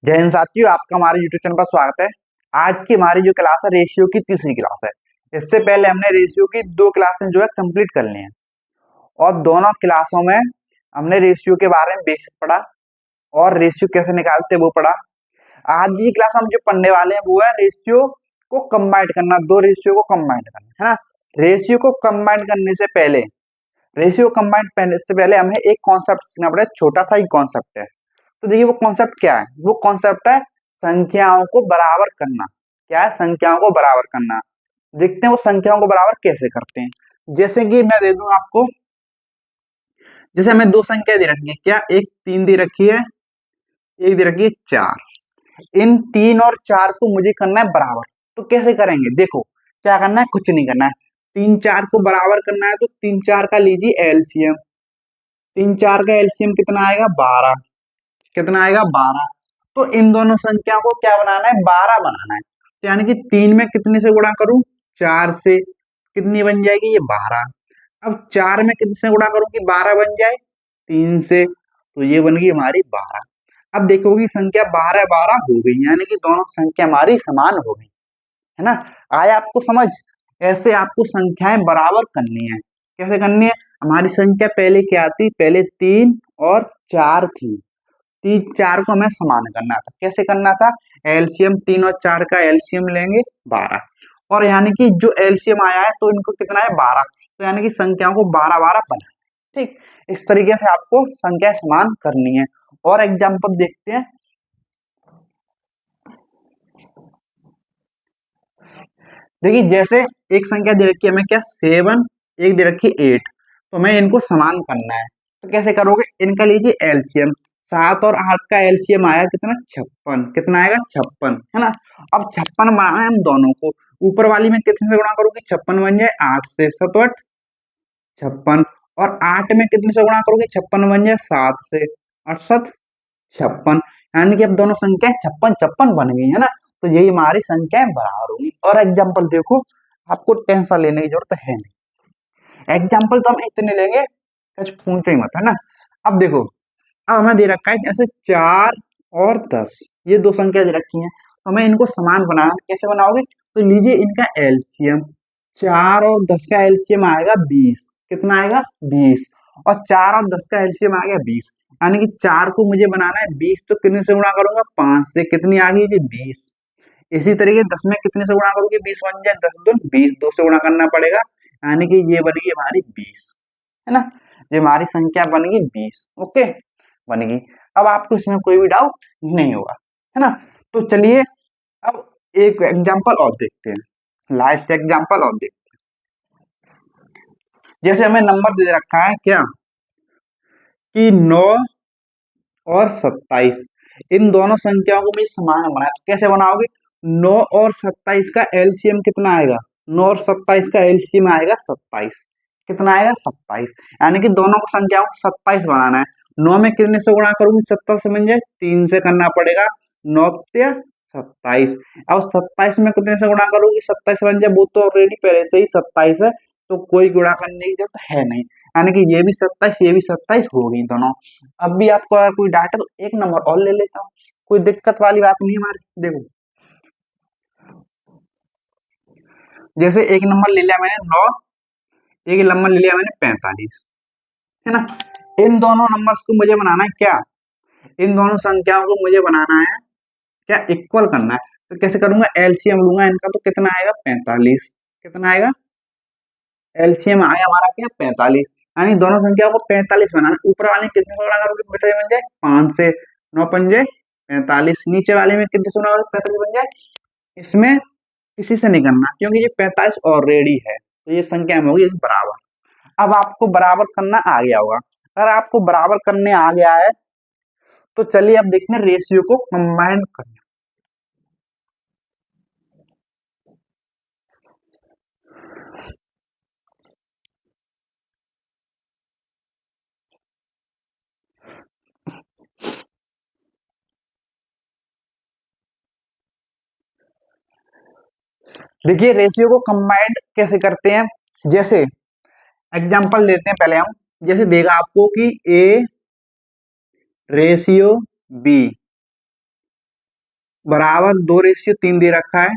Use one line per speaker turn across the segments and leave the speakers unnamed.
जय हिंद साथियों, आपका हमारे यूट्यूब चैनल पर स्वागत है। आज की हमारी जो क्लास है रेशियो की तीसरी क्लास है। इससे पहले हमने रेशियो की दो क्लासें जो है कंप्लीट कर ली हैं और दोनों क्लासों में हमने रेशियो के बारे में बेसिक पढ़ा और रेशियो कैसे निकालते हैं वो पढ़ा। आज की क्लास हम जो पढ़ने वाले हैं वो है रेशियो को कंबाइन करना, दो रेशियो को कंबाइन करना है ना। रेशियो को कंबाइन करने से पहले रेशियो कंबाइन करने से पहले हमें एक कॉन्सेप्ट सीखना पड़ेगा, छोटा सा ही कॉन्सेप्ट है। तो देखिए वो कॉन्सेप्ट क्या है, वो कॉन्सेप्ट है संख्याओं को बराबर करना। क्या है? संख्याओं को बराबर करना। देखते हैं वो संख्याओं को बराबर कैसे करते हैं। जैसे कि मैं दे दूं आपको, जैसे हमें दो संख्या दे रखी है, क्या एक 3 दे रखी है, एक दे रखी है 4। इन 3 और 4 को मुझे करना है बराबर। तो कैसे करेंगे? देखो क्या करना है, कुछ नहीं करना है। 3 4 को बराबर करना है तो 3 4 का लीजिए एलसीएम। 3 4 का एलसीएम कितना आएगा? 12। कितना आएगा? 12। तो इन दोनों संख्या को क्या बनाना है? 12 बनाना है। तो यानी कि 3 में कितने से गुणा करूं? 4 से। कितनी बन जाएगी? ये 12। अब 4 में कितने से गुणा करूं कि 12 बन जाए? 3 से। तो ये बन गई हमारी 12। अब देखोगी संख्या 12 12 हो गई, यानी कि दोनों संख्या हमारी समान हो गई, है ना। आया आपको समझ? ऐसे आपको संख्याएं बराबर करनी है। कैसे करनी है? हमारी संख्या पहले क्या थी? पहले 3 और 4 थी। 3 4 को हमें समान करना था। कैसे करना था? एलसीएम 3 और 4 का एलसीएम लेंगे 12, और यानी कि जो एलसीएम आया है तो इनको कितना है? 12। तो यानी कि संख्याओं को 12 12 बना। ठीक, इस तरीके से आपको संख्या समान करनी है। और एग्जाम्पल देखते हैं। देखिए जैसे एक संख्या दे रखी है हमें, क्या 7, एक दे रखी है 8। तो हमें इनको समान करना है। तो कैसे करोगे? इनका लीजिए एलसीएम। 7 और 8 का एलसीएम आया कितना? 56। कितना आएगा? 56, है ना। अब 56 बनाना है हम दोनों को। ऊपर वाली में कितने से गुणा करोगे? 56 बन जाए 8 से, 7 8 56। और 8 में कितने से गुणा करोगे? 56 बन जाए 7 से, 8 7 56। यानी कि अब दोनों संख्याएं 56 56 बन गई, है ना। तो यही हमारी संख्याएं बराबर होगी। और एग्जाम्पल देखो, आपको टेंशन लेने की जरूरत है नहीं। एग्जाम्पल तो हम इतने लेंगे, कुछ पूछो ही मत, है ना। अब देखो, अब हमें दे रखा है जैसे 4 और 10, ये दो संख्या दे रखी हैं, तो हमें इनको समान बनाना है। कैसे बनाओगे? तो लीजिए इनका एलसीएम। 4 और 10 का एलसीएम आएगा 20। कितना आएगा? 20। और 4 और 10 का एलसीएम आ गया 20। यानी कि 4 को मुझे बनाना है 20, तो कितने से गुणा करूंगा? 5 से। कितनी आ गई? ये 20। इसी तरीके 10 में कितने से गुणा करोगे? 20 बन जाए 10 2 20, 2 से गुणा करना पड़ेगा। यानी कि ये बनेगी हमारी 20, है ना। ये हमारी संख्या बनेगी 20। ओके, बनेगी। अब आपको इसमें कोई भी डाउट नहीं होगा, है ना। तो चलिए अब एक एग्जांपल और देखते हैं, लास्ट एग्जांपल और देखते हैं। जैसे हमें नंबर दे रखा है क्या कि 9 और 27, इन दोनों संख्याओं को मुझे समान बनाना है। तो कैसे बनाओगे? 9 और 27 का एलसीएम कितना आएगा? 9 और 27 का एलसीएम आएगा 27। कितना आएगा? 27। यानी कि दोनों को संख्याओं को 27 बनाना है। 9 में कितने से गुणा करोगे? 70 से बन जाए 3 से करना पड़ेगा। 9 या 27। अब 27 में कितने से गुणा करोगे? 27 बन जाए, वो तो ऑलरेडी पहले से ही 27 है, तो कोई गुणा करने की जरूरत है नहीं। यानी कि ये भी 27 ये भी 27 हो गई दोनों। अब भी आपको अगर कोई डाटा तो एक नंबर और ले लेता हूँ, कोई दिक्कत वाली बात नहीं हमारी। देखो जैसे एक नंबर ले लिया मैंने 9, एक नंबर ले लिया मैंने 45, है ना। इन दोनों नंबर्स को मुझे बनाना है क्या? इन दोनों संख्याओं को मुझे बनाना है क्या? इक्वल करना है। तो कैसे करूंगा? एलसीएम लूंगा इनका, तो कितना आएगा? 45। कितना आएगा? एलसीएम आया हमारा क्या? 45। यानी दोनों संख्याओं को 45 बनाना। ऊपर वाले में कितने से गुणा करोगे? 45 बन जाए 5 से, 9 पंजे 45। नीचे वाले में कितने से गुणा करोगे? 45 बन जाए। इसमें किसी से नहीं करना, क्योंकि ये 45 ऑलरेडी है, तो ये संख्या में होगी बराबर। अब आपको बराबर करना आ गया होगा। अगर आपको बराबर करने आ गया है तो चलिए अब देखते हैं रेशियो को कंबाइन करना। देखिए रेशियो को कंबाइन कैसे करते हैं। जैसे एग्जांपल देते हैं पहले हम। जैसे देगा आपको कि ए रेशियो बी, बराबर 2:3 दे रखा है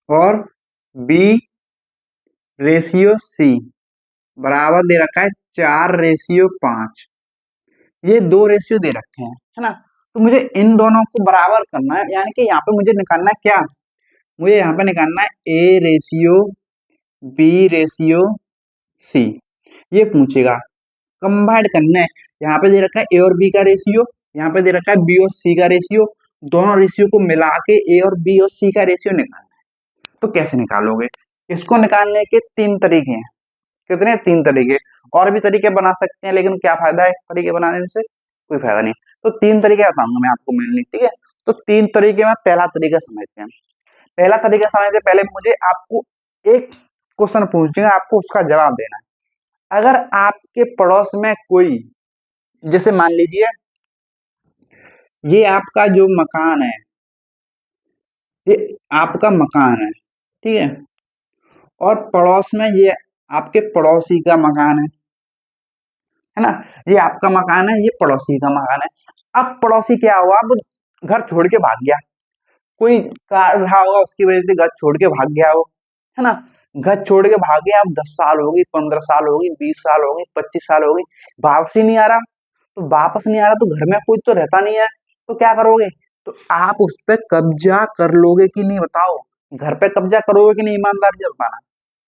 और बी रेशियो सी बराबर दे रखा है 4:5। ये 2 रेशियो दे रखे हैं, है ना। तो मुझे इन दोनों को बराबर करना है, यानी कि यहाँ पे मुझे निकालना है क्या, मुझे यहाँ पे निकालना है A ratio B ratio C. ये पूछेगा कंबाइंड करना है। यहाँ पे दे रखा है ए और बी का रेशियो, यहाँ पे दे रखा है बी और सी का रेशियो। दोनों रेशियो को मिला के ए और बी और सी का रेशियो निकालना है। तो कैसे निकालोगे, इसको निकालने के 3 तरीके हैं। कितने, 3 तरीके। और भी तरीके बना सकते हैं, लेकिन क्या फायदा है तरीके बनाने से, कोई फायदा नहीं। तो 3 तरीके बताऊंगा मैं आपको मेनली, ठीक है। तो 3 तरीके में पहला तरीका समझते हैं। पहला तरीका समझने से पहले मुझे आपको एक क्वेश्चन पूछेगा, आपको उसका जवाब देना है। अगर आपके पड़ोस में कोई, जैसे मान लीजिए ये आपका जो मकान है, ये आपका मकान है, ठीक है, और पड़ोस में ये आपके पड़ोसी का मकान है ना। ये आपका मकान है, ये पड़ोसी का मकान है। अब पड़ोसी क्या हुआ, अब घर छोड़ के भाग गया, कोई कार रहा होगा उसकी वजह से घर छोड़ के भाग गया वो, है ना। घर छोड़ के भाग गया, अब 10 साल हो गई, 15 साल हो गई, 20 साल हो गई, 25 साल हो गई, वापस ही नहीं आ रहा। तो वापस नहीं आ रहा तो घर में कोई तो रहता नहीं है, तो क्या करोगे, तो आप उस पर कब्जा कर लोगे कि नहीं, बताओ। घर पे कब्जा करोगे कि नहीं, ईमानदारी से बताना,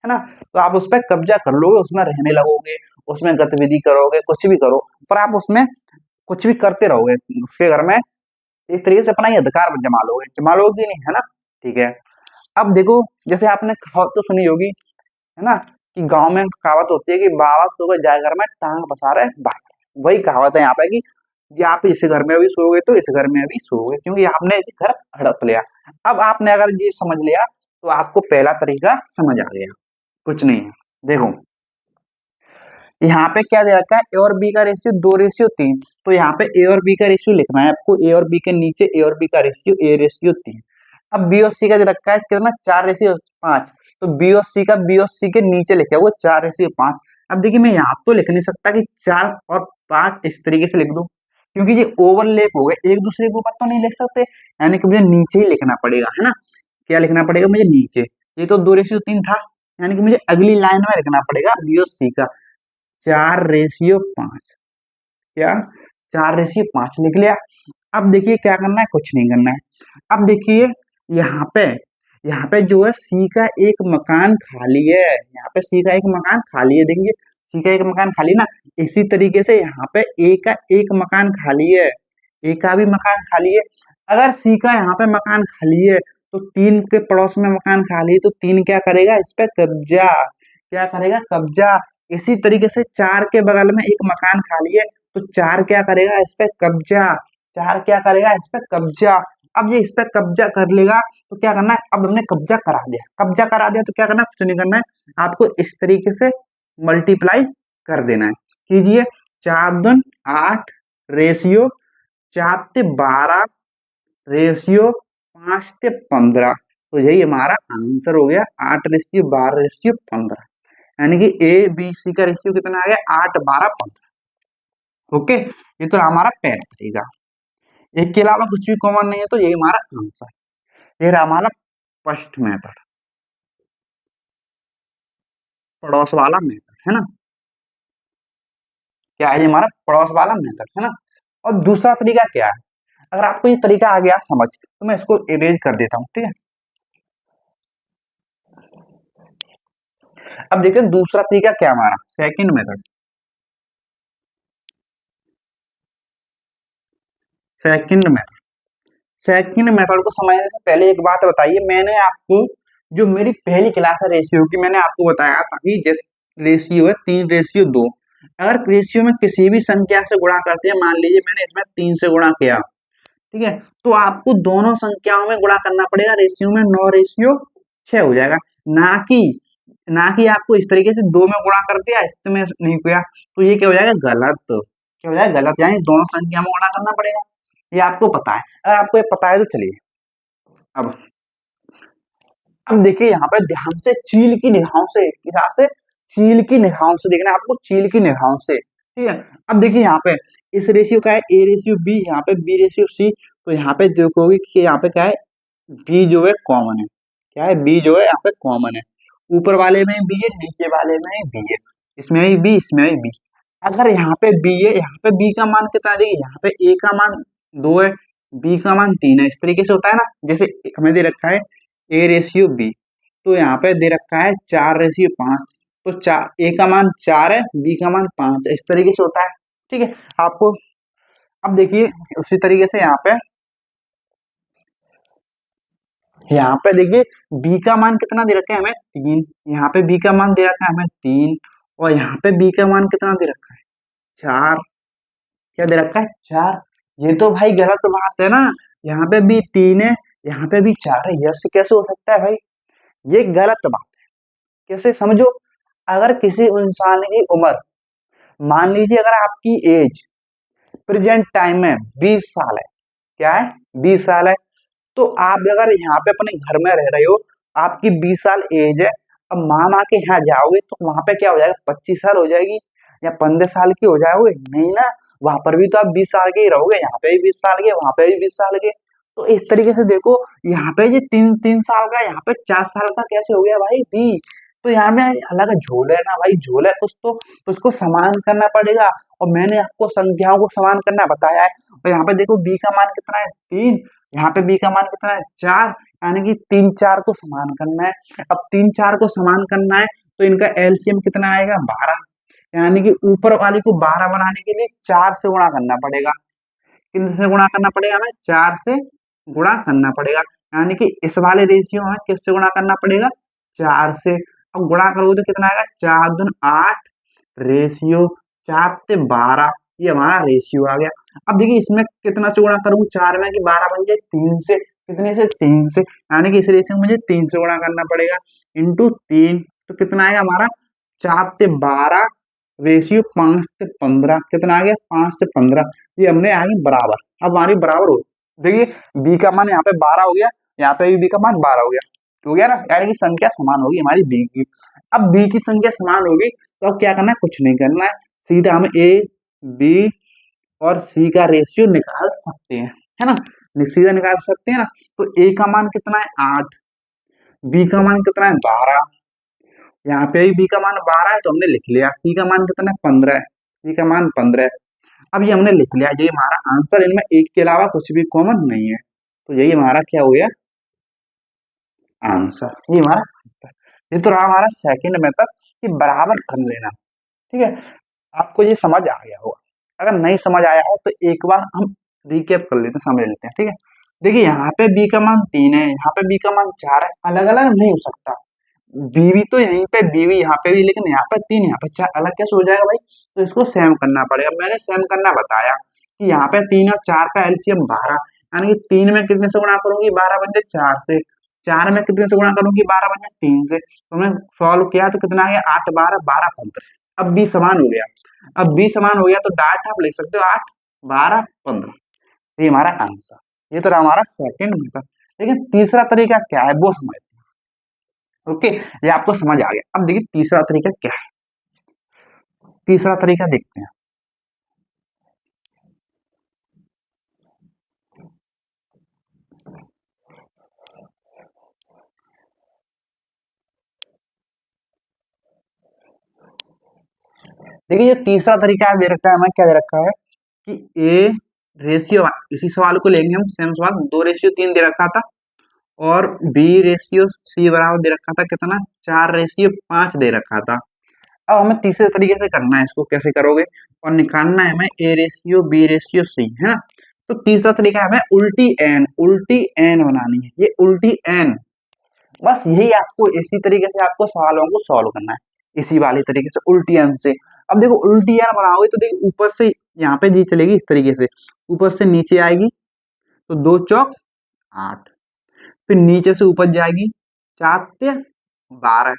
है ना। तो आप उस पर कब्जा कर लोगे, उसमें रहने लगोगे, उसमें गतिविधि करोगे, कुछ भी करो, पर आप उसमें कुछ भी करते रहोगे उसके घर में। एक तरीके से अपना ही अधिकार जमा लोगे कि नहीं, है ना। ठीक है। अब देखो, जैसे आपने कहावत तो सुनी होगी, है ना, कि गांव में कहावत होती है कि बाबा सुबह जाए घर में टांग पसारे बाहर। वही कहावत है यहाँ पे कि आप इस घर में भी सोओगे तो इस घर में भी सोओगे, क्योंकि आपने घर हड़प लिया। अब आपने अगर ये समझ लिया तो आपको पहला तरीका समझ आ गया। कुछ नहीं है, देखो यहाँ पे क्या दे रखा है, ए और बी का रेशियो 2:3। तो यहाँ पे ए और बी का रेशियो लिखना है आपको, ए और बी के नीचे ए और बी का रेशियो A:3। अब बी और सी का दे रखा है कितना, 4:5। तो बी और सी के नीचे लिखे वो 4:5। अब देखिए मैं यहाँ तो लिख नहीं सकता कि 4 और 5 इस तरीके से लिख दूं, क्योंकि ये ओवरलैप हो गए, एक दूसरे के ऊपर तो नहीं लिख सकते, यानी कि मुझे नीचे ही लिखना पड़ेगा, है ना। क्या लिखना पड़ेगा मुझे नीचे, ये तो 2:3 था, यानी कि मुझे अगली लाइन में लिखना पड़ेगा बी और सी का 4:5। क्या, 4:5 लिख लिया। अब देखिए क्या करना है, कुछ नहीं करना है। अब देखिए यहाँ पे यहाँ पे जो है सी का एक मकान खाली है, यहाँ पे सी का एक मकान खाली है, देखिए सी का एक मकान खाली ना। इसी तरीके से यहाँ पे ए का एक मकान खाली है, ए का भी मकान खाली है। अगर सी का यहाँ पे मकान खाली है तो 3 के पड़ोस में मकान खाली है, तो 3 क्या करेगा, इस पे कब्जा, क्या करेगा, कब्जा। इसी तरीके से 4 के बगल में एक मकान खाली है, तो 4 क्या करेगा, इस पे कब्जा। 4 क्या करेगा, इस पे कब्जा। अब ये इस पे कब्जा कर लेगा तो क्या करना है, अब हमने कब्जा करा दिया, कब्जा करा दिया तो क्या करना है, कुछ नहीं करना है, आपको इस तरीके से मल्टीप्लाई कर देना है। कीजिए, 4×8 रेशियो 4:12 रेशियो 5:15। तो यही हमारा आंसर हो गया, 8:12:15। यानी कि ए बी सी का रेशियो कितना आ गया, 8:12:15। ओके, ये तो हमारा पहला तरीका। एक के अलावा कुछ भी कॉमन नहीं है, तो यही हमारा आंसर। ये रहा हमारा फर्स्ट मेथड, पड़ोस वाला मेथड, है ना। क्या है ये हमारा पड़ोस वाला मेथड, है ना। और दूसरा तरीका क्या है, अगर आपको ये तरीका आ गया समझ तो मैं इसको इरेज कर देता हूँ, ठीक है। अब देखते हैं दूसरा तरीका क्या है हमारा, second method. Second method, second method को समझने से पहले एक बात बताइए, मैंने आपको जो मेरी पहली क्लास है रेशियो की, मैंने आपको बताया था कि जिस रेशियो है 3:2। अगर रेशियो में किसी भी संख्या से गुणा करते हैं, मान लीजिए मैंने इसमें 3 से गुणा किया, ठीक है, तो आपको दोनों संख्याओं में गुणा करना पड़ेगा, रेशियो में 9:6 हो जाएगा। ना कि ना कि आपको इस तरीके से 2 में गुणा कर दिया, इसमें नहीं किया, तो ये क्या हो जाएगा, गलत। क्या हो जाएगा, गलत। यानी दोनों संख्या में गुणा करना पड़ेगा, ये आपको पता है। अगर आपको ये पता है तो चलिए, अब अब देखिए यहाँ पे ध्यान से चील की निगाहों से, किस हिसाब से, चील की निगाहों से देखना है आपको, चील की निगाहों से, ठीक है। अब देखिए यहाँ पे इस रेशियो का है A:B, यहाँ पे B:C, तो यहाँ पे देखोगे कि यहाँ पे क्या है, बी जो है कॉमन है। क्या है, बी जो है यहाँ पे कॉमन है। ऊपर वाले में बी है, नीचे वाले में बी है, इसमें भी बी, इसमें भी बी। अगर यहाँ पे बी है, यहाँ पे बी का मान कितना है, देखिए यहाँ पे ए का मान 2 है, बी का मान 3 है। इस तरीके से होता है ना, जैसे हमें दे रखा है ए रेशियो बी, तो यहाँ पे दे रखा है 4:5। तो चार, ए का मान 4 है, बी का मान 5 है। इस तरीके से होता है। ठीक है आपको। अब देखिए उसी तरीके से यहाँ पे देखिए बी का मान कितना दे रखा है हमें, 3। यहाँ पे बी का मान दे रखा है हमें 3, और यहाँ पे बी का मान कितना दे रखा है, 4। क्या दे रखा है, 4। ये तो भाई गलत बात है ना, यहाँ पे भी 3 है, यहाँ पे भी 4 है, यस कैसे हो सकता है भाई, ये गलत बात है। कैसे समझो, अगर किसी इंसान की उम्र, मान लीजिए अगर आपकी एज प्रेजेंट टाइम में 20 साल है, क्या है, 20 साल है, तो आप अगर यहाँ पे अपने घर में रह रहे हो, आपकी 20 साल एज है, अब मामा के यहाँ जाओगे तो वहां पे क्या हो जाएगा, 25 साल हो जाएगी या 15 साल की हो जाओगे, नहीं ना, वहां पर भी तो आप 20 साल के ही रहोगे, यहाँ पे भी 20 साल के, वहां पे भी 20 साल के। तो इस तरीके से देखो, यहाँ पे ये 3 3 साल का, यहाँ पे 4 साल का कैसे हो गया भाई बी। तो यहाँ में अलग झोल है ना भाई, झोल है कुछ तो उसको समान करना पड़ेगा। और मैंने आपको संख्याओं को समान करना बताया है। और यहाँ पे देखो बी का मान कितना है, 3। यहाँ पे बी का मान कितना है, 4। यानी कि 3 4 को समान करना है। अब 3 4 को समान करना है तो इनका एलसीएम कितना आएगा, 12। यानी कि ऊपर वाली को 12 बनाने के लिए 4 से गुणा करना पड़ेगा। किन से गुणा करना पड़ेगा, हमें 4 से गुणा करना पड़ेगा। यानी कि इस वाले रेशियो में किससे गुणा करना पड़ेगा, 4 से। अब गुणा करोगे तो कितना आएगा, 4 दूनी 8, रेशियो 4 से 12, ये हमारा रेशियो आ गया। अब देखिए इसमें कितना से गुणा करूँ, 4 में कि 12 बन जाए 3 से, कितने से, 3 से। यानी कि इस रेशियो में मुझे 3 से गुणा करना पड़ेगा, इंटू 3। तो कितना आएगा हमारा, 4 से 12, रेशियो 5 से 15, कितना आ गया, 5 से 15। ये हमने आगे बराबर, अब हमारी बराबर हो, देखिए बी का मान यहाँ पे 12 हो गया, यहाँ पे भी बी का मान 12 हो गया ना, यानी कि संख्या समान होगी हमारी बी की। अब बी की संख्या समान होगी तो अब क्या करना है, कुछ नहीं करना है, सीधा हम ए बी और सी का रेशियो निकाल सकते हैं, है ना, सीधा निकाल सकते हैं ना। तो ए का मान कितना है, 8, बी का मान कितना है, 12, यहाँ पे भी बी का मान 12 है तो हमने लिख लिया, सी का मान कितना है, 15 है, सी का मान 15 है। अब ये हमने लिख लिया, ये हमारा आंसर, इनमें एक के अलावा कुछ भी कॉमन नहीं है, तो यही हमारा क्या हो गया, आंसर। ये हमारा आंसर। ये तो रहा हमारा सेकंड मेथड कि बराबर कर लेना। ठीक है, आपको ये समझ आ गया होगा। अगर नहीं समझ आया हो तो एक बार हम रिकैप कर लेते हैं, समझ लेते हैं। ठीक है, देखिए यहाँ पे बी का मान 3 है, यहाँ पे बी का मान 4 है, अलग अलग नहीं हो सकता। बीवी तो यहीं पे, बीवी यहाँ पे भी, लेकिन यहाँ पे 3, यहाँ पे 4, अलग कैसे हो जाएगा भाई, तो इसको सेम करना पड़ेगा। मैंने सेम करना बताया कि यहाँ पे 3 और 4 का एलसीएम 12, यानी कि 3 में कितने से गुणा करूंगी, 12 बन जाए 4 से, 4 में कितने से गुणा करूंगी, 12 बन जाए 3 से। तो हमने सॉल्व किया तो कितना आ गया, 8 12 12 15। अब बी समान हो गया, अब बी समान हो गया तो डाट आप लिख सकते हो 8 12 15। ये हमारा आंसर। ये तो रहा हमारा सेकंड मेथड। लेकिन तीसरा तरीका क्या है वो समझ, ओके, ये आपको समझ आ गया। अब देखिए तीसरा तरीका क्या है, तीसरा तरीका देखते हैं। देखिए ये तीसरा तरीका दे रखा है, हमें क्या दे रखा है कि ए रेशियो, इसी सवाल को लेंगे हम, सेम सवाल, 2:3 दे रखा था, और बी रेशियो सी बराबर दे रखा था कितना, 4:5 दे रखा था। अब हमें तीसरे तरीके से करना है, इसको कैसे करोगे, और निकालना है हमें A ratio B ratio C, है ना। तो तीसरा तरीका है हमें उल्टी एन बनानी है, ये उल्टी एन, बस यही आपको इसी तरीके से आपको सवालों को सॉल्व करना है, इसी वाले तरीके से उल्टी एन से। अब देखो उल्टी एन बनाओगे तो देखो ऊपर से यहाँ पे जी चलेगी इस तरीके से, ऊपर से नीचे आएगी तो 2 चौक 8, फिर नीचे से ऊपर जाएगी 4 से 12,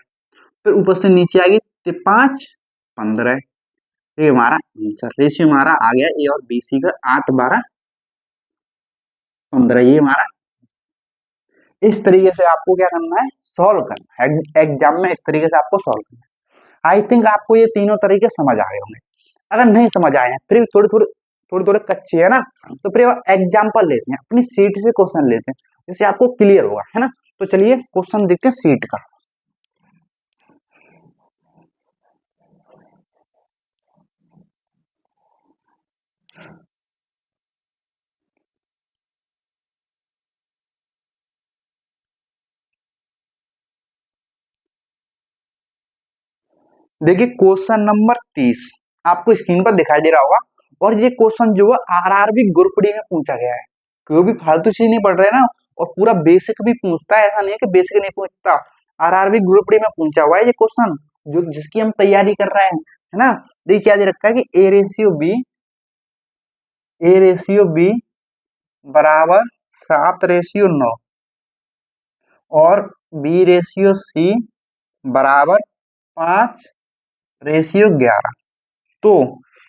फिर ऊपर से नीचे आएगी तो 5 15। ये हमारा आंसर, रेशियो हमारा आ गया ए और बी सी का 8 12 15। ये हमारा, इस तरीके से आपको क्या करना है, सॉल्व करना है एग्जाम में, इस तरीके से आपको सॉल्व करना है। आई थिंक आपको ये तीनों तरीके समझ आ गए होंगे। अगर नहीं समझ आए हैं फिर भी थोड़ी थोड़ी थोड़े थोड़े कच्चे है ना, तो फिर एग्जाम्पल लेते हैं, अपनी सीट से क्वेश्चन लेते हैं, जिससे आपको क्लियर होगा, है ना। तो चलिए क्वेश्चन देखते हैं सीट का। देखिए क्वेश्चन नंबर 30 आपको स्क्रीन पर दिखाई दे रहा होगा, और ये क्वेश्चन जो है आरआरबी ग्रुप डी में पूछा गया है। कोई भी फालतू चीज नहीं पढ़ रहे ना, और पूरा बेसिक भी पूछता है, ऐसा नहीं है कि बेसिक नहीं पूछता। आरआरबी ग्रुप डी में पूछा हुआ है ये क्वेश्चन, जो जिसकी हम तैयारी कर रहे हैं, है ना। देखिए क्या दे रखा है कि ए रेशियो बी बराबर 7:9 और B/C बराबर 5:11। तो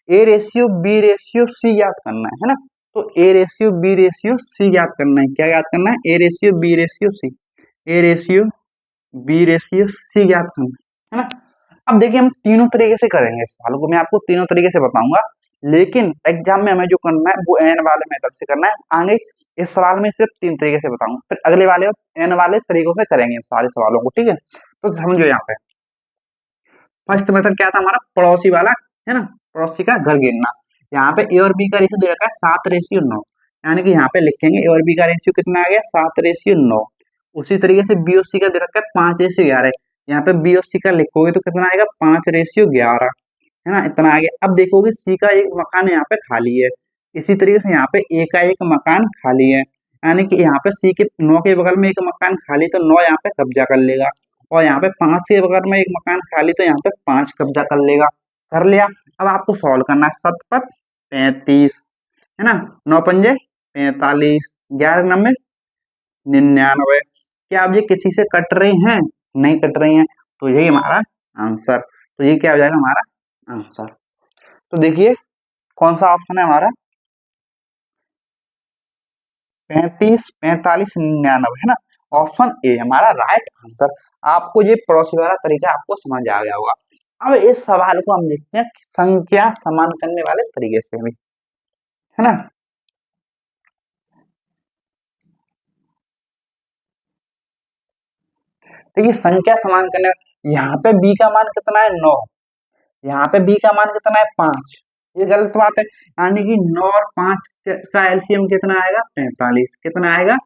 A/B/C याद करना है ना। तो A/B/C याद करना है। क्या याद करना है? A/B/C। A/B/C याद करना है ना। अब देखिए हम तीनों तरीके से करेंगे इस सवाल को, मैं आपको तीनों तरीके से बताऊंगा, लेकिन एग्जाम में हमें जो करना है वो एन वाले मेथड से करना है। आगे इस सवाल में सिर्फ तीन तरीके से बताऊंगा, फिर अगले वाले एन वाले तरीकों से करेंगे सारे सवालों को, ठीक है। तो समझो यहाँ पे फर्स्ट मेथड क्या था हमारा, पड़ोसी वाला, है ना, पड़ोसी का घर गिनना। यहाँ पे ए और बी का रेशियो दे रखा है 7:9, यानी कि यहाँ पे लिखेंगे ए और बी का रेशियो कितना आ गया 7:9। उसी तरीके से बी और सी का दे रखा है 5:11, यहाँ पे बी और सी का लिखोगे तो कितना आएगा 5:11, है ना, इतना आ गया। अब देखोगे सी का एक मकान यहाँ पे खाली है, इसी तरीके से यहाँ पे ए का एक मकान खाली है, यानी कि यहाँ पे सी के 9 के बगल में एक मकान खाली, तो 9 यहाँ पे कब्जा कर लेगा, और यहाँ पे 5 के बगल में एक मकान खाली, तो यहाँ पे 5 कब्जा कर लेगा। कर लिया। अब आपको सॉल्व करना है, 7×5 = 35, है ना, 9×5 = 45, 11×9 = 99। क्या अब ये किसी से कट रहे हैं? नहीं कट रही हैं, तो यही हमारा आंसर। तो ये क्या हो जाएगा हमारा आंसर। तो देखिए कौन सा ऑप्शन है हमारा, 35, 45, 99, है ना, ऑप्शन ए हमारा राइट आंसर। आपको ये पड़ोसी वाला तरीका आपको समझ आ गया होगा। अब इस सवाल को हम देखते हैं संख्या समान करने वाले तरीके से भी, है ना। देखिए संख्या समान करने, यहाँ पे बी का मान कितना है 9, यहाँ पे बी का मान कितना है 5, ये गलत बात है। यानी कि 9 और 5 का एलसीएम कितना आएगा 45, कितना आएगा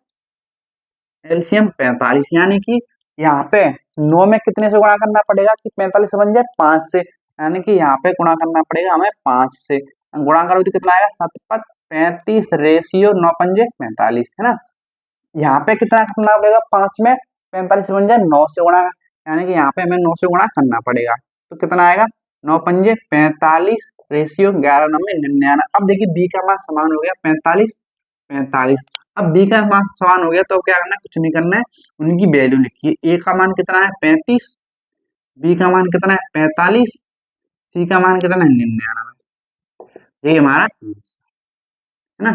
एलसीएम 45, यानी कि यहाँ पे 9 में कितने से गुणा करना पड़ेगा कि 45 से बन जाए 5 से, यानी कि यहाँ पे गुणा करना पड़ेगा हमें 5 से। गुणा करो तो कितना आएगा 7×5 = 35, 9×5 = 45, है ना। यहाँ पे कितना करना पड़ेगा 5 में 45 से बन जाए 9 से गुणा, यानी कि यहाँ पे हमें 9 से गुणा करना पड़ेगा, तो कितना आएगा 9×5 = 45, 11×9 = 99। अब देखिए बी का मान समान हो गया 45, 45। अब बी का मान समान हो गया तो क्या करना है, कुछ नहीं करना है, उनकी वैल्यू लिखिए। ए का मान कितना है 35, बी का मान कितना है 45, सी का मान कितना है 99। ये हमारा आंसर, है ना,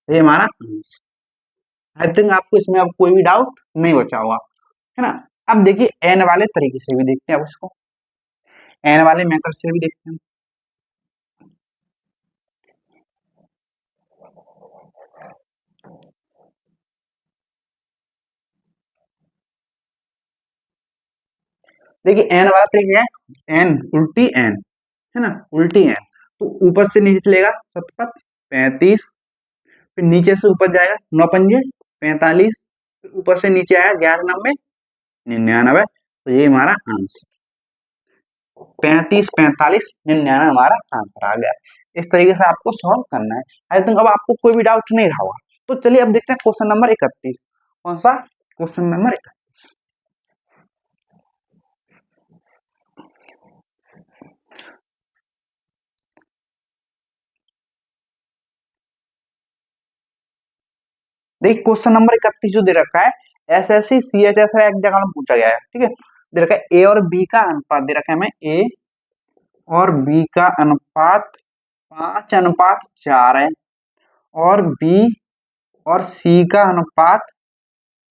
ये हमारा आंसर। आई थिंक आपको इसमें अब कोई भी डाउट नहीं बचा होगा, है ना। अब देखिए एन वाले तरीके से भी देखते हैं, अब इसको एन वाले मेथड से भी देखते हैं। देखिए एन वाला तरीका है एन उल्टी एन, है ना, उल्टी एन। तो ऊपर से नीचे चलेगा 7×5 = 35, फिर नीचे से ऊपर जाएगा 9×5 = 45, फिर ऊपर से नीचे आएगा 11×9 = 99। तो ये हमारा आंसर 35, 45, 99 हमारा आंसर आ गया। इस तरीके से आपको सॉल्व करना है। आई थिंक अब आपको कोई भी डाउट नहीं रहा होगा। तो चलिए अब देखते हैं क्वेश्चन नंबर 31। कौन सा क्वेश्चन नंबर 31? देखिए क्वेश्चन नंबर 31 जो दे रखा है एसएससी सीएचएस एग्जाम में पूछा गया है, ठीक है। दे रखा है ए और बी का अनुपात दे रखा है हमें, ए और बी का अनुपात 5:4 है, और बी और सी का अनुपात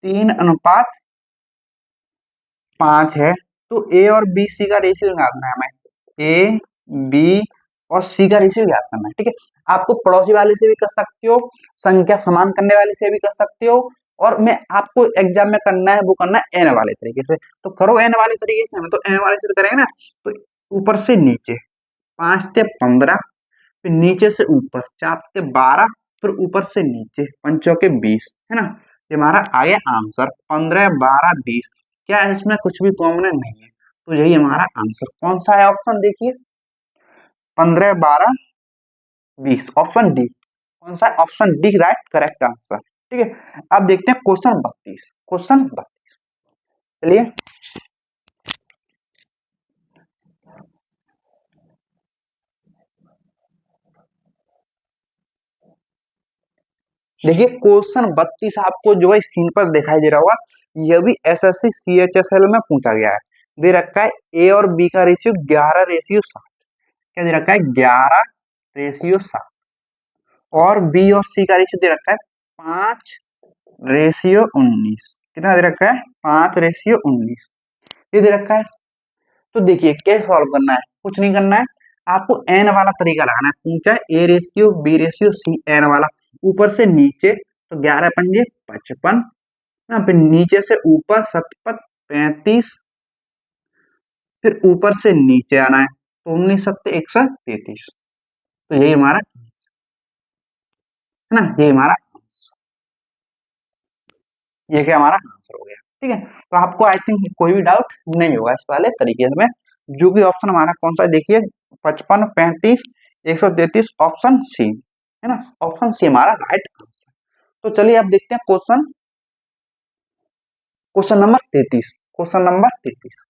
3:5 है। तो ए और बी सी का रेशियो निकालना है हमें, ए बी और सी का रेशियो ज्ञात करना है। ठीक है, आपको पड़ोसी वाले से भी कर सकते हो, संख्या समान करने वाले से भी कर सकते हो, और मैं आपको एग्जाम में करना है वो करना है एन वाले तरीके से। तो करो एन वाले तरीके से, हम तो एन वाले से करेंगे ना। तो ऊपर से नीचे 5 से 15, फिर नीचे से ऊपर 4 से 12, फिर ऊपर से नीचे 5 चौके 20, है ना। ये हमारा आ गया आंसर 15, 12, 20। क्या है इसमें कुछ भी कॉमन नहीं है, तो यही हमारा आंसर कौन सा है, ऑप्शन देखिए 15, 12, 20, ऑप्शन डी। कौन सा, option D right correct answer. ठीक है, अब देखते हैं क्वेश्चन 32। क्वेश्चन 32, चलिए। देखिए क्वेश्चन 32 आपको जो है स्क्रीन पर दिखाई दे रहा होगा, यह भी एसएससी सीएचएसएल में पूछा गया है। दे रखा है ए और बी का रेशियो 11:7। क्या दे रखा है, 11:7। और बी और सी का रेशियो दे रखा है 5:19। कितना दे रखा है, 5:19 ये दे रखा है। तो देखिए कैसे सॉल्व करना है, कुछ नहीं करना है, आपको एन वाला तरीका लगाना है। पूछा है A ratio B ratio C एन वाला, ऊपर से नीचे, तो 11×5 = 55, फिर नीचे से ऊपर 7×5 = 35, फिर ऊपर से नीचे आना है, तो 19×7 = 133। तो यही हमारा है ना, ये हमारा, ये क्या हमारा आंसर हो गया। ठीक है, तो आपको आई थिंक कोई भी डाउट नहीं होगा इस वाले तरीके में, जो कि ऑप्शन हमारा कौन सा है देखिए, 55, 35, 133, ऑप्शन सी, है ना, ऑप्शन सी हमारा राइट आंसर। तो चलिए अब देखते हैं question question number 33। Question number 33,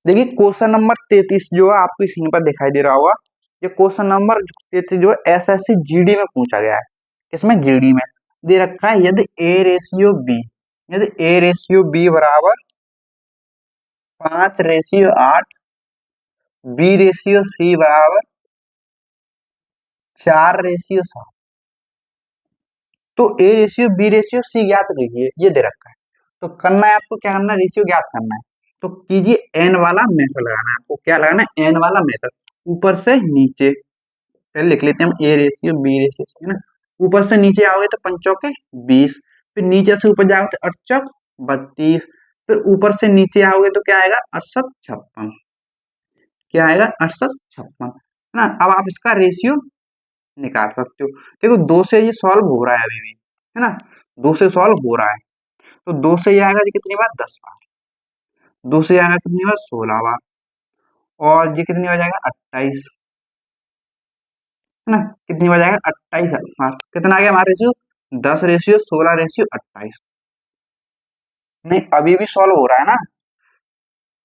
देखिए क्वेश्चन नंबर 33 जो है आपको स्क्रीन पर दिखाई दे रहा होगा। ये क्वेश्चन नंबर 33 जो है एसएससी जीडी में पूछा गया है। किसमें, जीडी में। दे रखा है यदि ए रेशियो बी बराबर 5:8, बी रेशियो सी बराबर 4:7, तो A ratio B ratio C ज्ञात कीजिए, ये दे रखा है। तो करना है आपको, क्या करना है, रेशियो ज्ञात करना है। तो कीजिए एन वाला मेथड लगाना है आपको, क्या लगाना है, एन वाला मेथड। ऊपर से नीचे पहले लिख लेते हैं हम, A ratio B ratio C, है ना। ऊपर से नीचे आओगे तो 5 चौके 20, फिर नीचे से ऊपर जाओगे तो 8 चौक 32, फिर ऊपर से नीचे आओगे तो क्या आएगा, 68 56। क्या आएगा, 68 56, है ना। अब आप इसका रेशियो निकाल सकते हो। देखो 2 से ये सॉल्व हो रहा है अभी भी, है ना, 2 से सॉल्व हो रहा है। तो 2 से ये आएगा जी कितनी बार, 10 बार। 2 से ये आएगा कितनी बार, 16 बार। और ये कितनी बार जाएगा, 28, है ना। कितनी बार जाएगा, 28 बार। कितना आ गया हमारा रेशियो, 10:16:28। नहीं अभी भी सॉल्व हो रहा है ना,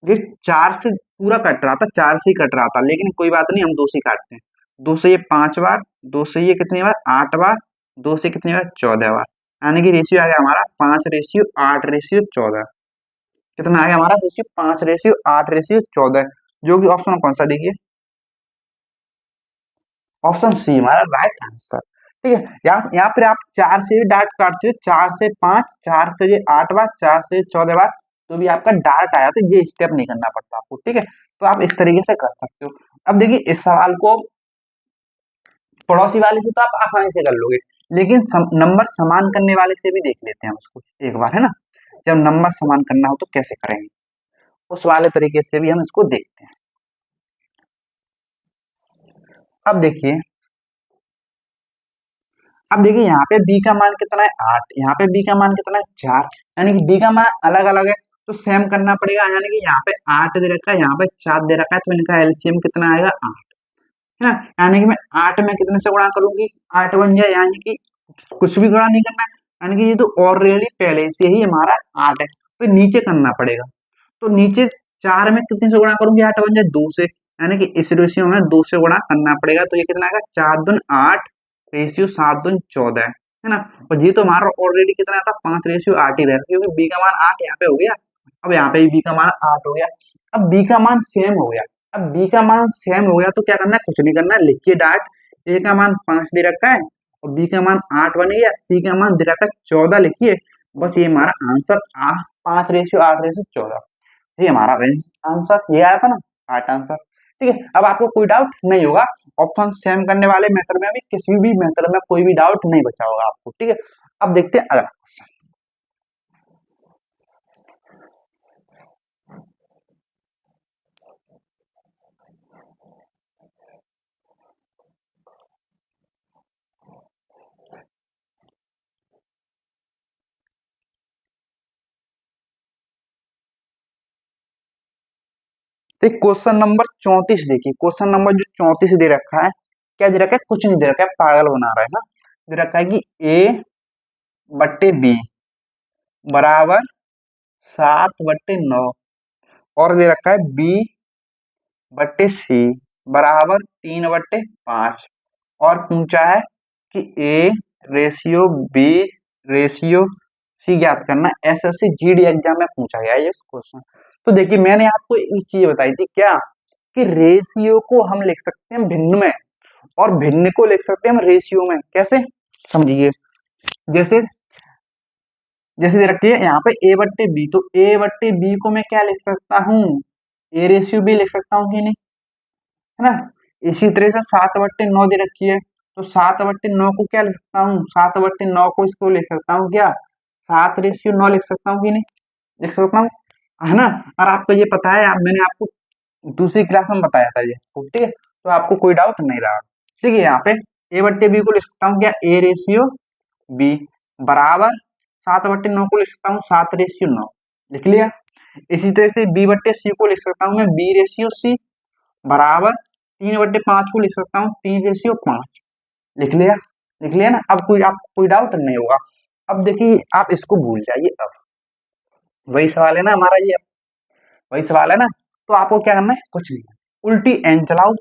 ये 4 से पूरा कट रहा था, 4 से ही कट रहा था, लेकिन कोई बात नहीं, हम 2 से ही काटते हैं। 2 से ये 5 बार, 2 से ये कितनी बार, 8 बार, 2 से कितनी बार, 14 बार। यानी कि रेशियो आ गया हमारा 5:8:14। कितना आ गया हमारा रेशियो, 5:8:14, जो कि ऑप्शन कौन सा देखिए, ऑप्शन सी हमारा राइट आंसर। ठीक है, यहाँ पर आप 4 से भी डार्ट काटते हो, 4 से 5, 4 से ये 8 बार, 4 से 14 बार, तो भी आपका डार्ट आया, तो ये स्टेप नहीं करना पड़ता आपको। ठीक है, तो आप इस तरीके से कर सकते हो। अब देखिए इस सवाल को पड़ोसी वाले से तो आप आसानी से कर लोगे, लेकिन नंबर समान करने वाले से भी देख लेते हैं उसको एक बार, है ना। जब नंबर समान करना हो तो कैसे करेंगे, उस वाले तरीके से भी हम इसको देखते हैं। अब देखिए, अब देखिए यहाँ पे b का मान कितना है, 8, यहाँ पे b का मान कितना है, 4, यानी कि b का मान अलग अलग है, तो सेम करना पड़ेगा। यानी कि यहाँ पे 8 दे रखा है, यहाँ पे 4 दे रखा है, तो इनका एलसीएम कितना आएगा, 8, है ना। यानी कि मैं 8 में कितने से गुणा करूंगी, 8 बन जाए, यानी कि कुछ भी गुणा नहीं करना है, यानी कि ये तो ऑलरेडी पहले से ही हमारा 8 है, तो नीचे करना पड़ेगा। तो नीचे 4 में कितने से गुणा करूंगी, 8 बन जाए 2 से, यानी कि इस रेशियो में 2 से गुणा करना पड़ेगा। तो ये कितना आएगा, 4×2 = 8, रेशियो 7×2 = 14 है ना। और ये तो हमारा ऑलरेडी कितना था, 5:8 ही रहेगा, क्योंकि बी का मान 8 यहाँ पे हो गया। अब यहाँ पे बी का मान 8 हो गया। अब बी का मान सेम हो गया, अब बी का मान सेम हो गया तो क्या करना है, कुछ नहीं करना है, लिखिए डाट। ए का मान 5 दे रखा है और बी का मान 8 बन गया, सी का मान दे रखा है 14, लिखिए। बस ये हमारा आंसर 5:8:14, ये हमारा आंसर ये आया था ना, राइट आंसर। ठीक है, अब आपको कोई डाउट नहीं होगा, ऑप्शन सेम करने वाले मेथड में भी किसी भी मेथड में कोई भी डाउट नहीं बचा होगा आपको। ठीक है, अब देखते हैं अगला क्वेश्चन। तो क्वेश्चन नंबर 34 देखिए, क्वेश्चन नंबर जो 34 दे रखा है, क्या दे रखा है, कुछ नहीं दे रखा है, पागल बना रहा है ना। दे रखा है कि A/B बराबर 7/9, और दे रखा है B/C बराबर 3/5, और पूछा है कि A ratio B ratio C ज्ञात करना। एसएससी जीडी एग्जाम में पूछा गया है ये क्वेश्चन। तो देखिए, मैंने आपको एक चीज बताई थी क्या, कि रेशियो को हम लिख सकते हैं भिन्न में, और भिन्न को लिख सकते हैं हम रेशियो में। कैसे, समझिए। जैसे जैसे दे रखी है यहाँ पे A/B, तो A/B को मैं क्या लिख सकता हूँ, A रेशियो B लिख सकता हूँ कि नहीं, है ना। इसी तरह से 7/9 दे रखी है, तो 7/9 को क्या लिख सकता हूँ, 7/9 को इसको लिख सकता हूँ क्या, 7:9 लिख सकता हूँ कि नहीं, लिख सकता हूँ, है ना। और आपको ये पता है, मैंने आपको दूसरी क्लास में बताया था ये, तो ठीक है, तो आपको कोई डाउट नहीं रहा। ठीक है, यहाँ पे A/B को लिख सकता हूँ क्या, A रेशियो B बराबर 7/9 को लिख सकता हूँ 7:9, लिख लिया। इसी तरह से B/C को लिख सकता हूँ मैं B रेशियो C बराबर 3/5 को लिख सकता हूँ 3:5, लिख लिया। लिख लिया ना, अब कोई आपको कोई डाउट नहीं होगा। अब देखिए, आप इसको भूल जाइए, अब वही सवाल है ना हमारा ये, वही सवाल है ना। तो आपको क्या करना है, कुछ नहीं, उल्टी एन चलाओ,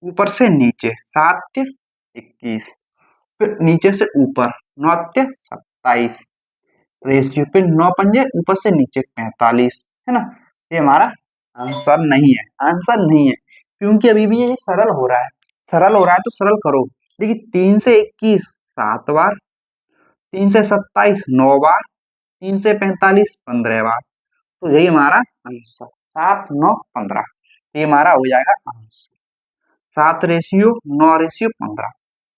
ऊपर से नीचे 7×21, फिर नीचे से ऊपर 9×27 रेशियो, फिर 9×5 ऊपर से नीचे 45, है ना। ये हमारा आंसर नहीं है, आंसर नहीं है, क्योंकि अभी भी ये सरल हो रहा है, सरल हो रहा है तो सरल करो। देखिए, 3 से 21 7 बार, 3 से 27 9 बार, 3 से 45 15 बार, तो यही हमारा आंसर 7 9 15, ये हमारा हो जाएगा आंसर, 7:9:15।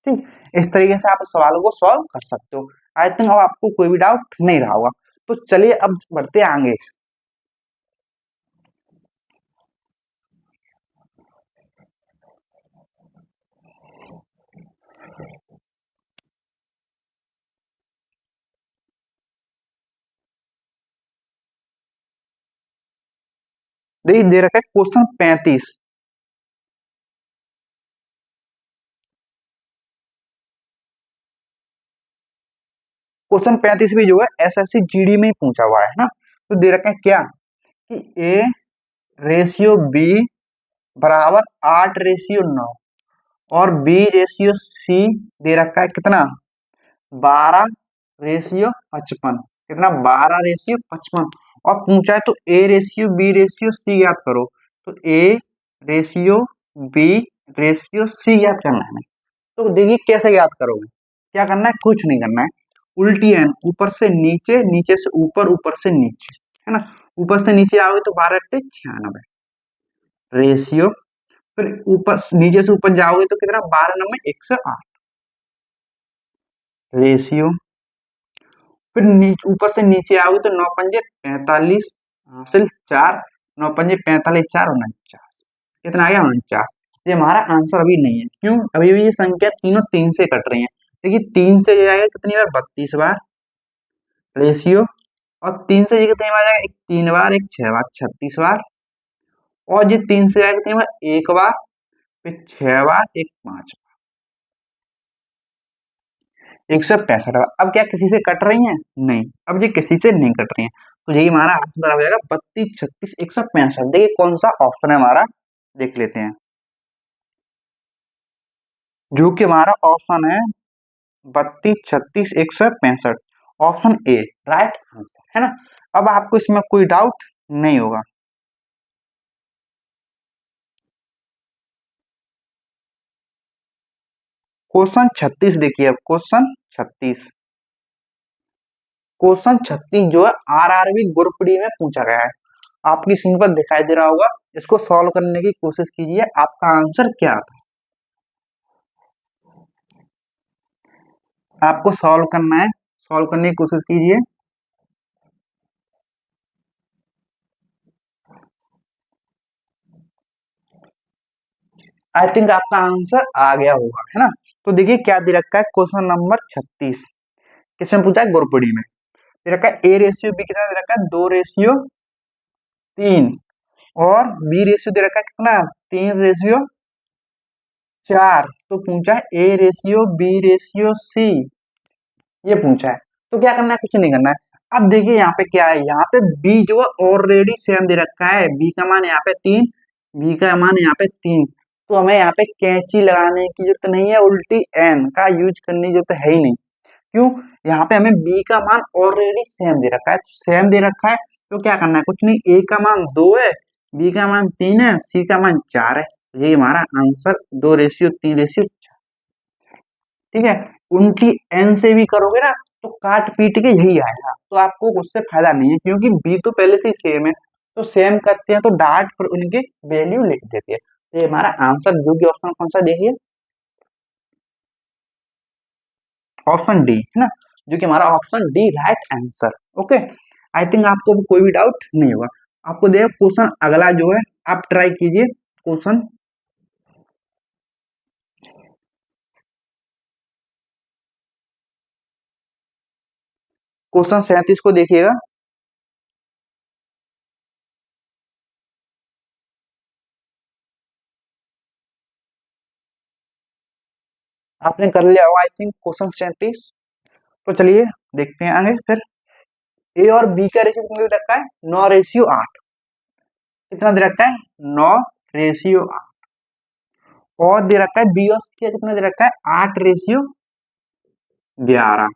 ठीक, इस तरीके से आप इस सवाल को सॉल्व कर सकते हो। आई थिंक अब आपको कोई भी डाउट नहीं रहा होगा। तो चलिए अब बढ़ते आगे। देखिए, दे रखा है क्वेश्चन 35। क्वेश्चन 35 भी जो है एसएससी जीडी में ही पूछा हुआ है ना। तो दे रखा है क्या, कि A रेशियो B बराबर 8:9, और B रेशियो C दे रखा है कितना, 12:55, कितना, 12:55, और पूछा है तो A ratio B ratio C ज्ञात करो। तो A ratio B ratio C ज्ञात करना है। तो देखिए कैसे याद करोगे, क्या करना है, कुछ नहीं करना है, उल्टी एन, ऊपर से नीचे, नीचे से ऊपर, ऊपर से नीचे, है ना। ऊपर से नीचे आओगे तो 12×96 रेशियो, फिर ऊपर नीचे से ऊपर जाओगे तो कितना, 12×9 108 रेशियो, फिर ऊपर से नीचे आओगे तो 9×5 45 हासिल 4, 9×5 45 4 49, कितना आ गया, 49। ये हमारा आंसर अभी नहीं है, क्यों, अभी भी ये संख्या तीनों 3 से कट रही है। देखिए, 3 से ये जाएगा कितनी बार, 32 बार रेशियो, और 3 से ये कितनी बार जाएगा, एक 3 बार, एक 6 बार, 36 बार, और ये 3 से जाएगा कितनी बार, एक बार, फिर 6 बार, एक 5 बार, 165 बार। अब क्या किसी से कट रही है, नहीं, अब ये किसी से नहीं कट रही है, तो यही हमारा आंसर हो जाएगा 32 36 165। देखिए कौन सा ऑप्शन है हमारा, देख लेते हैं। जो कि हमारा ऑप्शन है 32 36 165, ऑप्शन ए राइट आंसर, है ना। अब आपको इसमें कोई डाउट नहीं होगा। क्वेश्चन 36 देखिए, अब क्वेश्चन 36, क्वेश्चन 36 जो है आरआरबी ग्रुप डी में पूछा गया है। आपकी स्क्रीन पर दिखाई दे रहा होगा, इसको सॉल्व करने की कोशिश कीजिए, आपका आंसर क्या आता है आपको सॉल्व करना है, सॉल्व करने की कोशिश कीजिए। आई थिंक आपका आंसर आ गया होगा, है ना। तो देखिए क्या दे रखा है, क्वेश्चन नंबर 36 किसमें पूछा है, ग्रुप डी में दे रखा है ए रेशियो बी कितना दे रखा है, 2:3, और बी रेशियो दे रखा है कितना, 3:4। तो पूछा है A ratio B ratio C, ये पूछा है। तो क्या करना है, कुछ नहीं करना है। अब देखिए यहाँ पे क्या है, यहाँ पे बी जो है ऑलरेडी सेम दे रखा है, बी का मान यहाँ पे 3, बी का मान यहाँ पे 3। तो हमें यहाँ पे कैंची लगाने की जरूरत नहीं है, उल्टी एन का यूज करने की जरूरत है ही नहीं। क्यों, यहाँ पे हमें बी का मान ऑलरेडी सेम दे रखा है, सेम दे रखा है। तो क्या करना है, कुछ नहीं, ए का मान 2 है, बी का मान 3 है, सी का मान 4 है। ये हमारा आंसर 2:3:4। ठीक है, उनकी एन से भी करोगे ना तो काट पीट के यही आएगा, तो आपको उससे फायदा नहीं है, क्योंकि बी तो पहले से ही सेम है। तो सेम करते हैं तो डार्ट पर उनके वैल्यू लिख देते हैं। तो ये हमारा आंसर जो कि ऑप्शन कौन सा देखिए, ऑप्शन डी है ना, जो कि हमारा option D right answer. Okay, I think आपको भी कोई भी डाउट नहीं होगा। आपको देखो क्वेश्चन अगला जो है, आप ट्राई कीजिए क्वेश्चन, क्वेश्चन 37 को देखिएगा। आपने कर लिया होगा आई थिंक क्वेश्चन 37। तो चलिए देखते हैं आगे फिर। ए और बी का रेशियो कितना दे रखा है, 9:8। कितना दे रखा है, 9:8। और दे रखा है बी और सी का कितना दे रखा है, 8:11।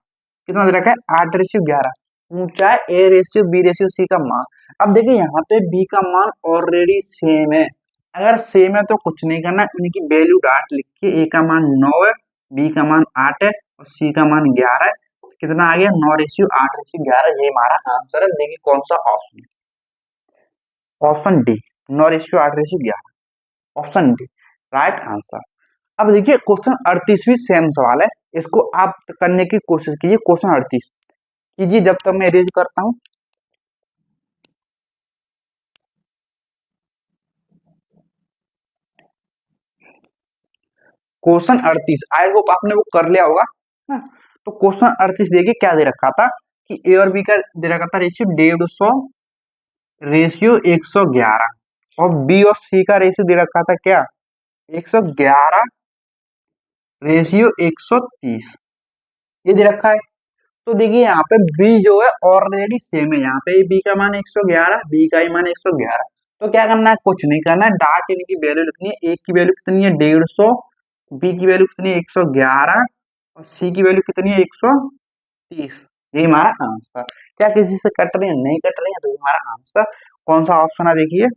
कितना दे रखा है, 8:11। ऊंचा है A ratio B ratio C का मान। अब देखिए यहाँ पे बी का मान ऑलरेडी सेम है, अगर सेम है तो कुछ नहीं करना, इनकी वैल्यू डाट लिख के, ए का मान 9 है, बी का मान 8 है, और सी का मान 11 है। कितना आ गया, 9:8:11। ये हमारा आंसर है। देखिए कौन सा option, option D, 9:8:11, option D right answer. अब देखिए क्वेश्चन 38 सेम सवाल है, इसको आप करने की कोशिश कीजिए। क्वेश्चन 38 कीजिए जब तक मैं रेज करता हूँ। क्वेश्चन 38 आई होप आपने वो कर लिया होगा ना। तो क्वेश्चन 38 देखिए क्या दे रखा था, कि ए और बी का दे रखा था रेशियो 150 रेशियो 111, और बी और सी का रेशियो दे रखा था क्या, 111 रेशियो 130, ये दे रखा है। तो देखिए यहाँ पे बी जो है ऑलरेडी सेम है, यहाँ पे बी का मान 111, बी का ही मान 111। तो क्या करना है, कुछ नहीं करना है, डार्ट इनकी वैल्यू लिखनी है। ए की वैल्यू कितनी है, 150, बी की वैल्यू कितनी है, 111, और सी की वैल्यू कितनी है, 130। ये हमारा आंसर। क्या किसी से कट रही है, नहीं कट रही है, तो ये हमारा आंसर कौन सा ऑप्शन है देखिए,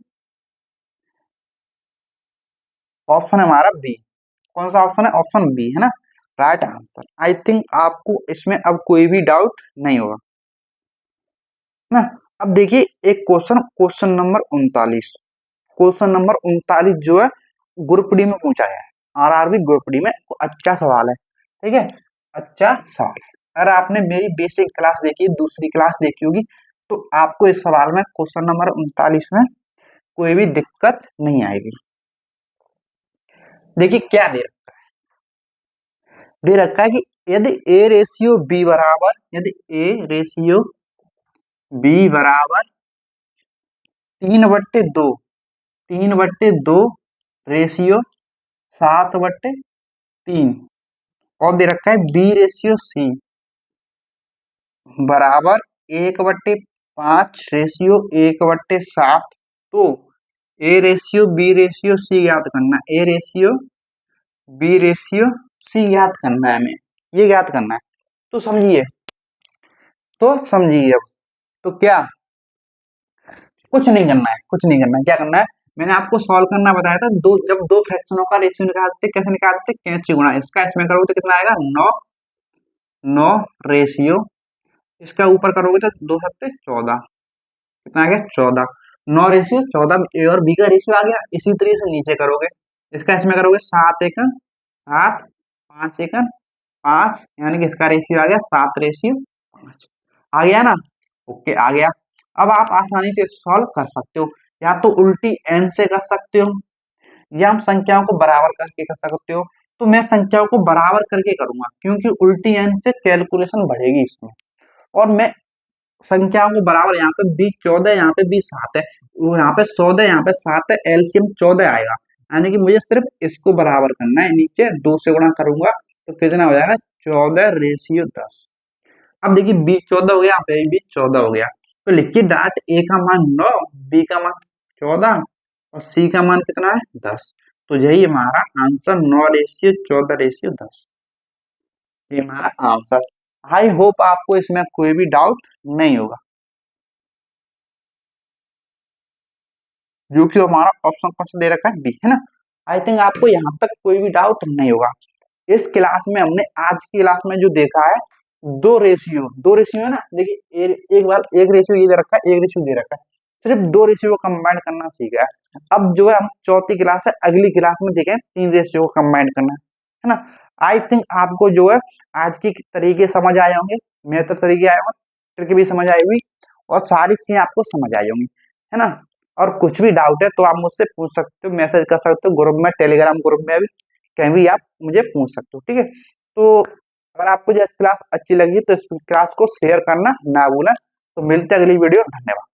ऑप्शन है हमारा बी। कौन सा ऑप्शन है, ऑप्शन बी है ना, राइट आंसर। आई थिंक आपको इसमें अब कोई भी डाउट नहीं होगा ना। अब देखिए एक question, question number 39, question number 39 जो है ग्रुप डी में पूछा गया है, आरआरबी ग्रुप डी में। अच्छा सवाल है, ठीक है, अच्छा सवाल है। अगर आपने मेरी बेसिक क्लास देखी, दूसरी क्लास देखी होगी, तो आपको इस सवाल में, क्वेश्चन नंबर 39 में कोई भी दिक्कत नहीं आएगी। देखिए क्या दे रखा है कि यदि ए रेशियो बी बराबर, यदि ए रेशियो बी बराबर 3/2, 3/2 रेशियो 7/3, और दे रखा है बी रेशियो सी बराबर 1/5 रेशियो 1/7। तो A ratio B ratio C ज्ञात करना, A ratio B ratio C ज्ञात करना है हमें, ये ज्ञात करना है। तो समझिए, तो समझिए अब, तो क्या, कुछ नहीं करना है, कुछ नहीं करना है, क्या करना है, मैंने आपको सॉल्व करना बताया था। दो, जब दो फ्रैक्शनों का रेशियो निकालते कैसे निकालते, कैंची गुणा, इसका इसमें करोगे तो कितना आएगा, 9, 9 रेशियो इसका ऊपर करोगे तो 2 7 14, कितना आ गया 14। 9:14 में ए और बी का रेशियो आ गया। इसी तरीके से नीचे करोगे, इसका इसमें करोगे 7 एकड़ 7, 5 एकड़ 5, यानी कि इसका रेशियो आ गया 7:5। आ गया ना? ओके, आ गया। अब आप आसानी से सॉल्व कर सकते हो, या तो उल्टी एन से कर सकते हो, या हम संख्याओं को बराबर करके कर सकते हो। तो मैं संख्याओं को बराबर करके करूंगा, क्योंकि उल्टी एन से कैलकुलेशन बढ़ेगी इसमें। और मैं संख्याओं को बराबर, यहाँ पे बी 14, यहाँ पे बी 7 है, वो यहाँ पे 14, यहाँ पे 7 है, एलसीएम 14 आएगा। यानी कि मुझे सिर्फ इसको बराबर करना है, नीचे 2 से गुणा करूंगा तो कितना हो जाएगा 14:10। अब देखिए बी 14 हो गया, यहाँ पे बी 14 हो गया, तो लिखिए डाट ए का मान 9, बी का मान 14 और सी का मान कितना है 10। तो यही हमारा आंसर 9:14:10, ये हमारा आंसर। आई होप आपको इसमें कोई भी डाउट नहीं होगा, जो कि हमारा ऑप्शन कौन सा दे रखा है, बी, है ना। आई थिंक आपको यहाँ तक कोई भी डाउट नहीं होगा। इस क्लास में हमने, आज की क्लास में जो देखा है, दो रेशियो है ना। देखिए एक बार एक रेशियो ये दे रखा है, एक रेशियो दे रखा है, सिर्फ दो रेशियो को कंबाइन करना सीखा है। अब जो है हम चौथी क्लास है, अगली क्लास में देखें 3 रेशियो को कंबाइन करना है ना। आई थिंक आपको जो है आज की तरीके समझ आए होंगे, मेरे तो तरीके आए होंगे, ट्रिक भी समझ आई हुई, और सारी चीजें आपको समझ आई होंगी, है ना। और कुछ भी डाउट है तो आप मुझसे पूछ सकते हो, मैसेज कर सकते हो ग्रुप में, टेलीग्राम ग्रुप में भी, कहीं भी आप मुझे पूछ सकते हो, ठीक है। तो अगर आपको ये क्लास अच्छी लगी तो इस क्लास को शेयर करना ना भूलें। तो मिलते हैं अगली वीडियो, धन्यवाद।